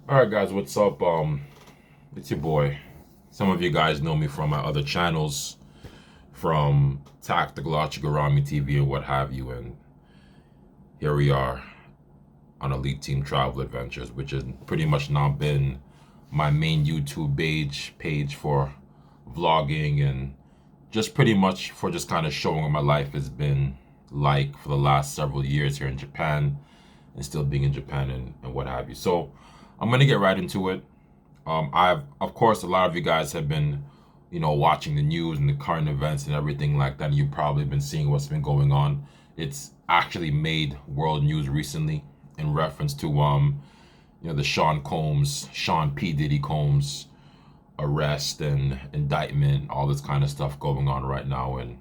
All right, guys, what's up? It's your boy. Some of you guys know me from my other channels, from Tactical Archigorami TV and what have you. And here we are on Elite Team Travel Adventures, which has pretty much now been my main YouTube page for vlogging and just pretty much for just kind of showing what my life has been like for the last several years here in Japan and still being in Japan and what have you. So I'm gonna get right into it. I've, of course, a lot of you guys have been, watching the news and the current events and everything like that. And you've probably been seeing what's been going on. It's actually made world news recently in reference to, the Sean P. Diddy Combs arrest and indictment, all this kind of stuff going on right now. And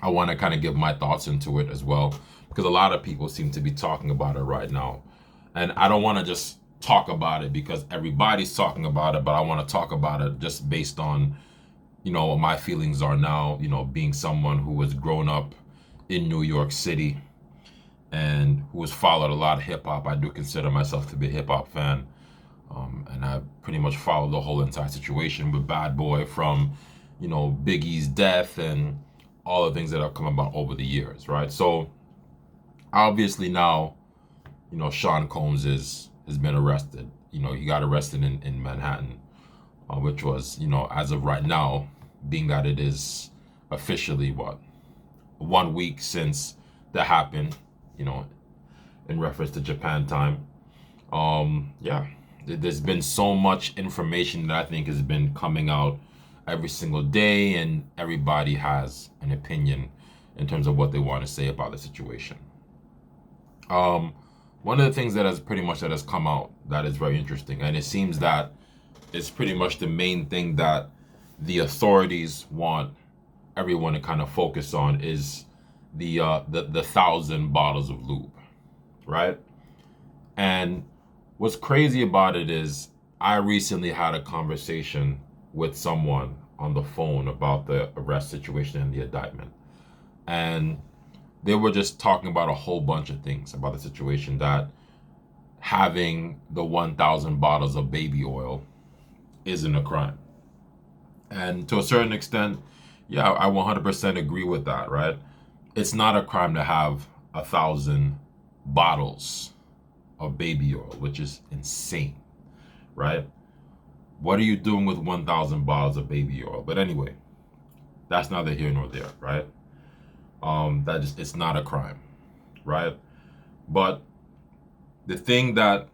I want to kind of give my thoughts into it as well, because a lot of people seem to be talking about it right now. And I don't want to just talk about it because everybody's talking about it, but I want to talk about it just based on, what my feelings are now, being someone who has grown up in New York City and who has followed a lot of hip hop. I do consider myself to be a hip hop fan. And I pretty much followed the whole entire situation with Bad Boy from, Biggie's death and all the things that have come about over the years, right? So obviously now, Sean Combs has been arrested. He got arrested in Manhattan, which was, as of right now, being that it is officially 1 week since that happened, in reference to Japan time. Yeah, there's been so much information that I think has been coming out every single day, and everybody has an opinion in terms of what they want to say about the situation. One of the things that has come out that is very interesting, and it seems that it's pretty much the main thing that the authorities want everyone to kind of focus on is the 1,000 bottles of lube, right? And what's crazy about it is I recently had a conversation with someone on the phone about the arrest situation and the indictment. And they were just talking about a whole bunch of things about the situation, that having the 1,000 bottles of baby oil isn't a crime. And to a certain extent, yeah, I 100% agree with that, right? It's not a crime to have 1,000 bottles of baby oil, which is insane, right? What are you doing with 1,000 bottles of baby oil? But anyway, that's neither here nor there, right? It's not a crime, right? But the thing that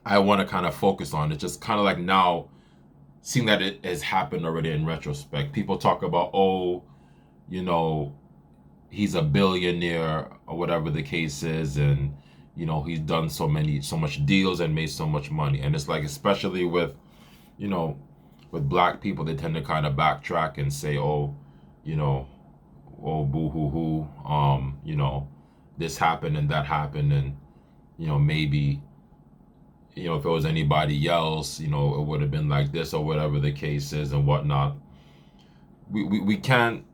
I want to kind of focus on is just kind of like now, seeing that it has happened already in retrospect. People talk about, oh, you know, he's a billionaire or whatever the case is, and he's done so much deals and made so much money. And it's like, especially with, you know, with black people, they tend to kind of backtrack and say, oh, you know, oh, boo hoo hoo, this happened and that happened, and maybe, if it was anybody else, it would have been like this or whatever the case is and whatnot. We can't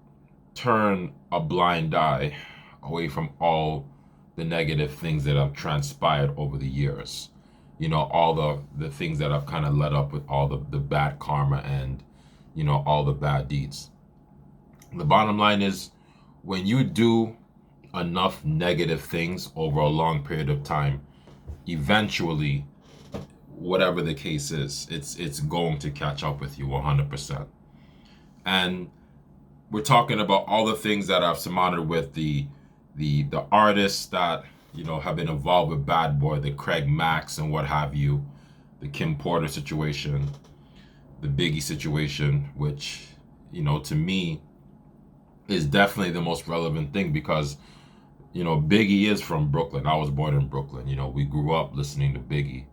turn a blind eye away from all the negative things that have transpired over the years. All the things that have kind of led up with all the bad karma and, all the bad deeds. The bottom line is, when you do enough negative things over a long period of time, eventually, whatever the case is, it's going to catch up with you 100%. And we're talking about all the things that I've surmounted with the artists that have been involved with Bad Boy, the Craig Max and what have you, the Kim Porter situation, the Biggie situation, which to me is definitely the most relevant thing, because Biggie is from Brooklyn. I was born in Brooklyn. We grew up listening to Biggie,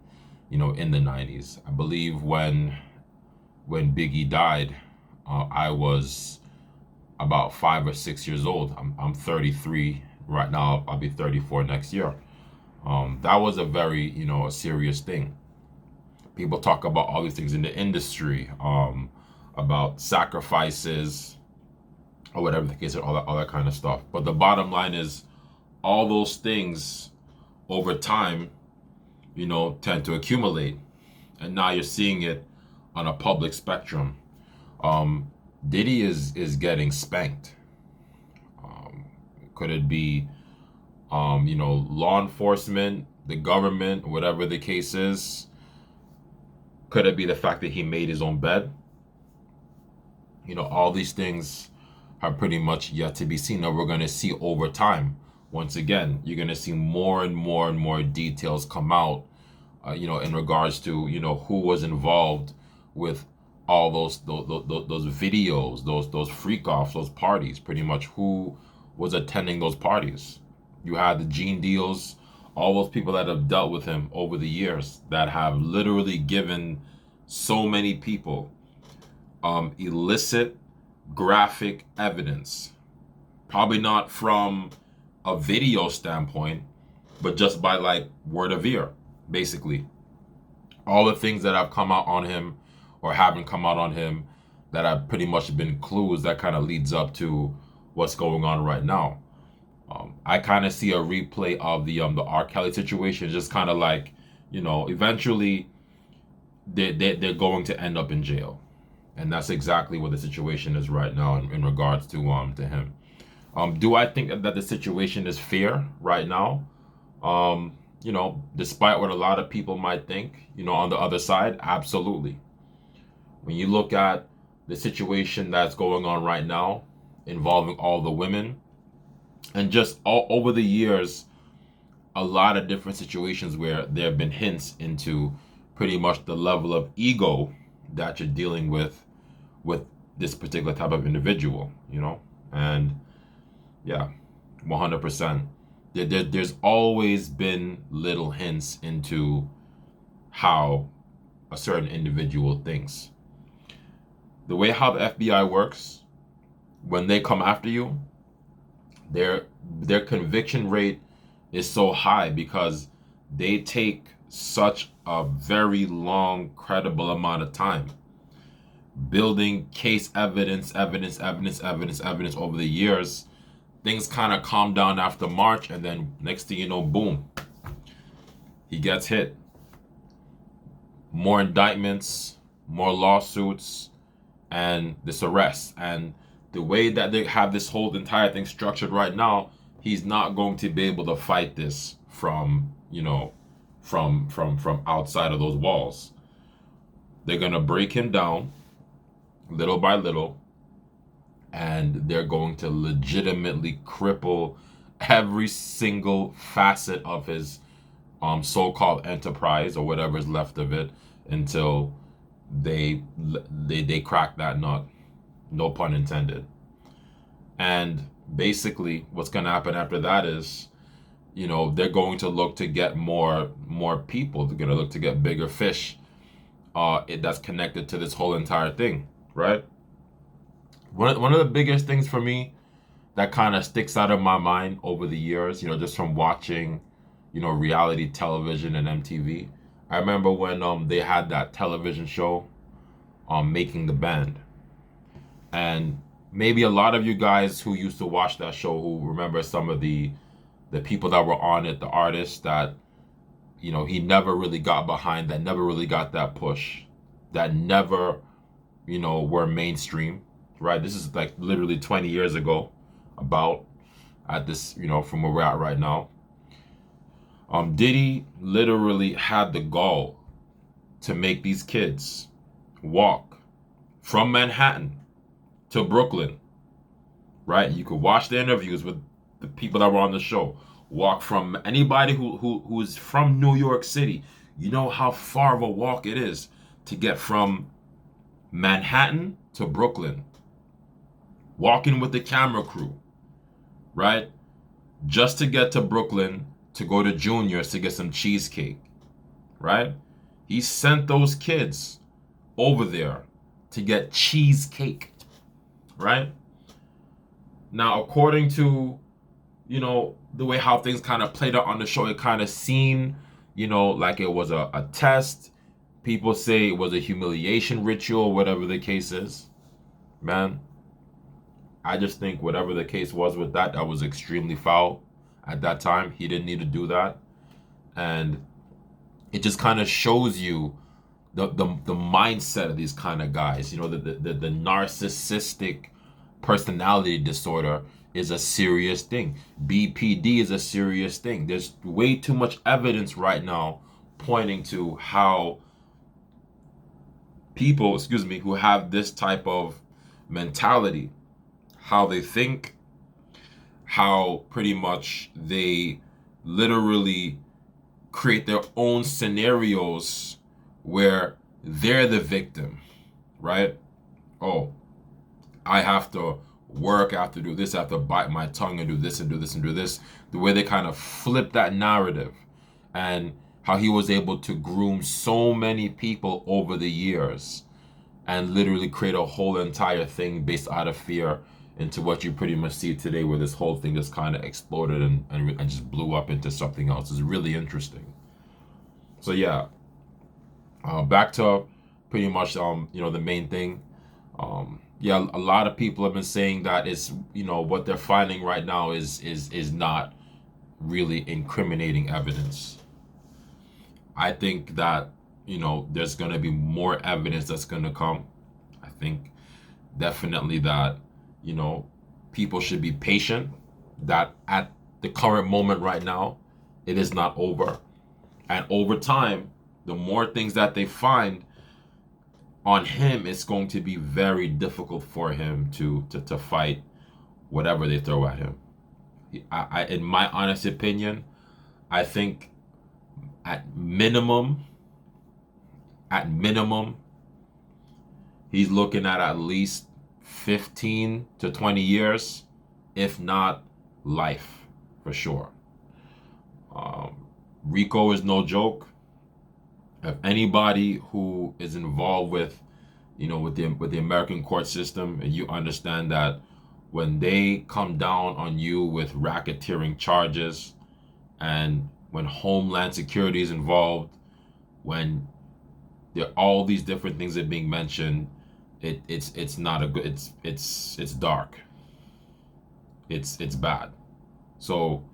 in the 90s. I believe when Biggie died, I was about 5 or 6 years old. I'm 33 right now. I'll be 34 next year. That was a very, a serious thing. People talk about all these things in the industry, about sacrifices or whatever the case is, all that kind of stuff. But the bottom line is, all those things over time tend to accumulate. And now you're seeing it on a public spectrum. Um, Diddy is getting spanked. Um, could it be, law enforcement, the government, whatever the case is? Could it be the fact that he made his own bed? All these things are pretty much yet to be seen. Now we're going to see over time. Once again, you're going to see more and more and more details come out, in regards to, who was involved with all those videos, those freak offs, those parties, pretty much who was attending those parties. You had the Gene Deals, all those people that have dealt with him over the years that have literally given so many people illicit graphic evidence. Probably not from a video standpoint, but just by like word of ear, basically. All the things that have come out on him or haven't come out on him that have pretty much been clues that kind of leads up to what's going on right now. I kind of see a replay of the R. Kelly situation, just kind of like, eventually they're going to end up in jail. And that's exactly what the situation is right now in regards to him. Do I think that the situation is fair right now? Despite what a lot of people might think, on the other side, absolutely. When you look at the situation that's going on right now involving all the women, and just all over the years, a lot of different situations where there have been hints into pretty much the level of ego that you're dealing with this particular type of individual, and yeah, 100%. There's always been little hints into how a certain individual thinks. The way how the FBI works, when they come after you, their conviction rate is so high because they take such a very long, credible amount of time building case evidence over the years. Things kind of calm down after March, and then next thing you know, boom, he gets hit. More indictments, more lawsuits, and this arrest. And the way that they have this whole entire thing structured right now, he's not going to be able to fight this from outside of those walls. They're gonna break him down little by little, and they're going to legitimately cripple every single facet of his so-called enterprise or whatever is left of it until they crack that nut. No pun intended. And basically, what's going to happen after that is, they're going to look to get more people. They're going to look to get bigger fish. That's connected to this whole entire thing, right? One of the biggest things for me that kind of sticks out of my mind over the years, just from watching, reality television and MTV. I remember when they had that television show, Making the Band. And maybe a lot of you guys who used to watch that show who remember some of the people that were on it, the artists that, he never really got behind, that never really got that push, that never, were mainstream, right? This is like literally 20 years ago, about at this, from where we're at right now. Diddy literally had the gall to make these kids walk from Manhattan to Brooklyn, right? You could watch the interviews with the people that were on the show. Walk from anybody who's from New York City. You know how far of a walk it is to get from Manhattan to Brooklyn. Walking with the camera crew, right? Just to get to Brooklyn to go to Junior's to get some cheesecake, right? He sent those kids over there to get cheesecake, right? Now, according to, the way how things kind of played out on the show, it kind of seemed, like it was a test. People say it was a humiliation ritual, whatever the case is. Man, I just think whatever the case was with that was extremely foul at that time. He didn't need to do that. And it just kind of shows you the mindset of these kind of guys. You know, the narcissistic personality disorder is a serious thing. BPD is a serious thing. There's way too much evidence right now pointing to how people, who have this type of mentality, how they think, how pretty much they literally create their own scenarios where they're the victim, right? Oh, I have to work, I have to do this, I have to bite my tongue and do this and do this and do this. The way they kind of flip that narrative, and how he was able to groom so many people over the years and literally create a whole entire thing based out of fear into what you pretty much see today, where this whole thing just kind of exploded and just blew up into something else. It's really interesting. So yeah, back to pretty much the main thing. Yeah, a lot of people have been saying that it's, what they're finding right now is not really incriminating evidence. I think that, there's going to be more evidence that's going to come. I think definitely that, people should be patient, that at the current moment right now, it is not over. And over time, the more things that they find on him, it's going to be very difficult for him to fight whatever they throw at him. I in my honest opinion, I think at minimum, he's looking at least 15 to 20 years, if not life, for sure. Rico is no joke. If anybody who is involved with, with the American court system, and you understand that when they come down on you with racketeering charges, and when Homeland Security is involved, when all these different things are being mentioned, it's not a good. It's dark. It's bad. So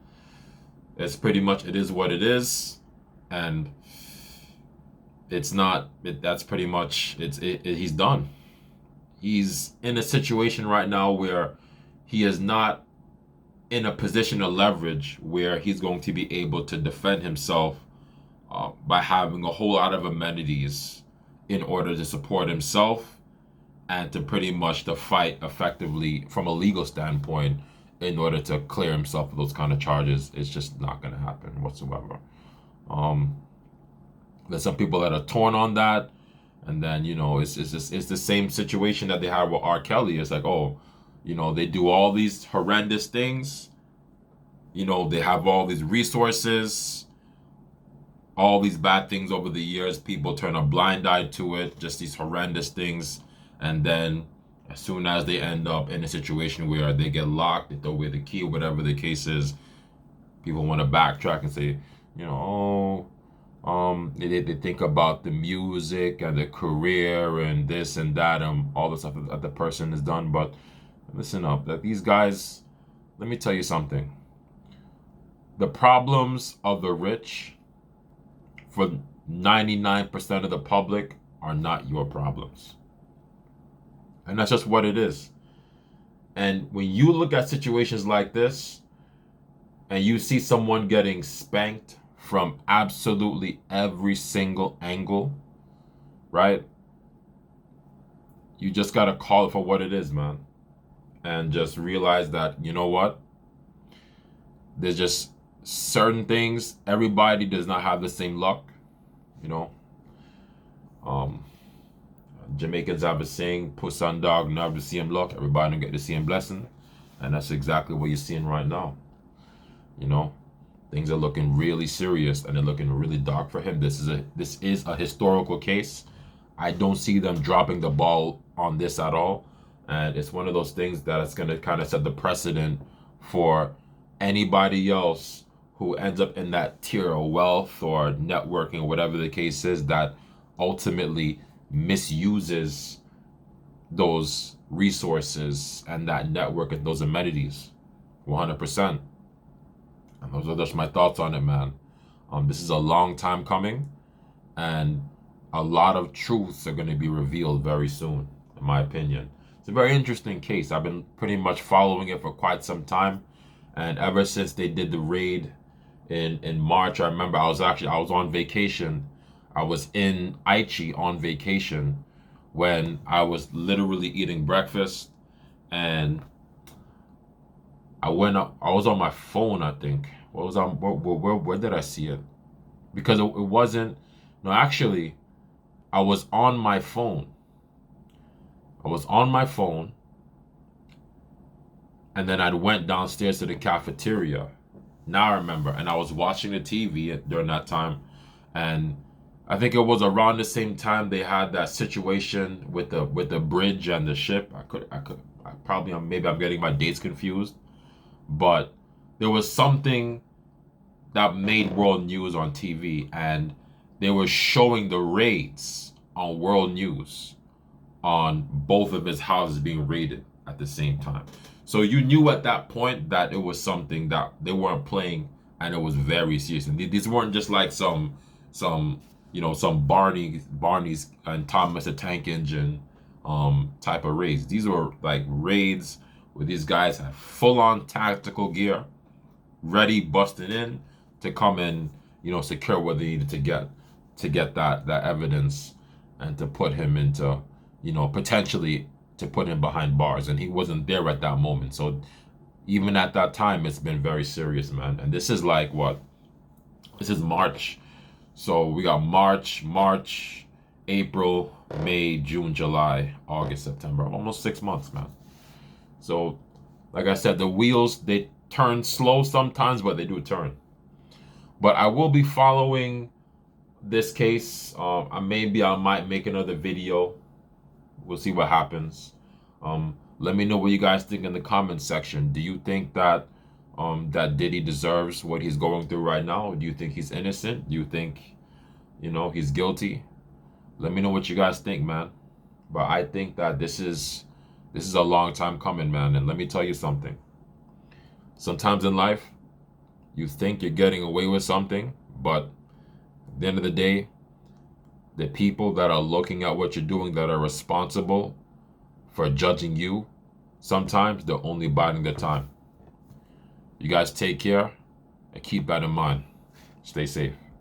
it's pretty much, it is what it is, and it's not. That's pretty much. He's done. He's in a situation right now where he is not in a position of leverage where he's going to be able to defend himself by having a whole lot of amenities in order to support himself and to pretty much to fight effectively from a legal standpoint in order to clear himself of those kind of charges. It's just not going to happen whatsoever. There's some people that are torn on that, and then it's the same situation that they had with R. Kelly. It's like, oh, they do all these horrendous things. They have all these resources, all these bad things over the years. People turn a blind eye to it, just these horrendous things. And then as soon as they end up in a situation where they get locked, they throw away the key, whatever the case is, people want to backtrack and say, they think about the music and the career and this and that and all the stuff that the person has done. But listen up, that these guys, let me tell you something. The problems of the rich for 99% of the public are not your problems. And that's just what it is. And when you look at situations like this and you see someone getting spanked from absolutely every single angle, right? You just got to call it for what it is, man. And just realize that, you know what? There's just certain things. Everybody does not have the same luck, Jamaicans have a saying, "Puss on dog, never see him luck." Everybody don't get the same blessing. And that's exactly what you're seeing right now. Things are looking really serious and they're looking really dark for him. This is a historical case. I don't see them dropping the ball on this at all. And it's one of those things that it's going to kind of set the precedent for anybody else who ends up in that tier of wealth or networking or whatever the case is, that ultimately misuses those resources and that network and those amenities 100%. And those are just my thoughts on it, man. This is a long time coming. and a lot of truths are going to be revealed very soon, in my opinion. It's a very interesting case. I've been pretty much following it for quite some time, and ever since they did the raid in March, I remember I was on vacation. I was in Aichi on vacation when I was literally eating breakfast, and I went up. I was on my phone, I think. What was on? Where did I see it? Because it wasn't. No, actually, I was on my phone. I was on my phone, and then I went downstairs to the cafeteria. Now I remember, and I was watching the TV during that time, and I think it was around the same time they had that situation with the bridge and the ship. I probably, maybe I'm getting my dates confused, but there was something that made world news on TV, and they were showing the raids on world news on both of his houses being raided at the same time. So you knew at that point that it was something that they weren't playing, and it was very serious. And these weren't just like some some Barney's and Thomas the Tank Engine type of raids. These were like raids where these guys had full on tactical gear, ready, busting in to come and secure what they needed to get that evidence, and to put him into potentially to put him behind bars. And he wasn't there at that moment. So even at that time, it's been very serious, man. And this is like what? This is March. So we got March, April, May, June, July, August, September. Almost 6 months, man. So like I said, the wheels, they turn slow sometimes, but they do turn. But I will be following this case. I might make another video. We'll see what happens. Let me know what you guys think in the comments section. Do you think that that Diddy deserves what he's going through right now? Do you think he's innocent? Do you think he's guilty? Let me know what you guys think, man. But I think that this is a long time coming, man. And let me tell you something. Sometimes in life, you think you're getting away with something, but at the end of the day, the people that are looking at what you're doing, that are responsible for judging you, sometimes they're only biding their time. You guys take care and keep that in mind. Stay safe.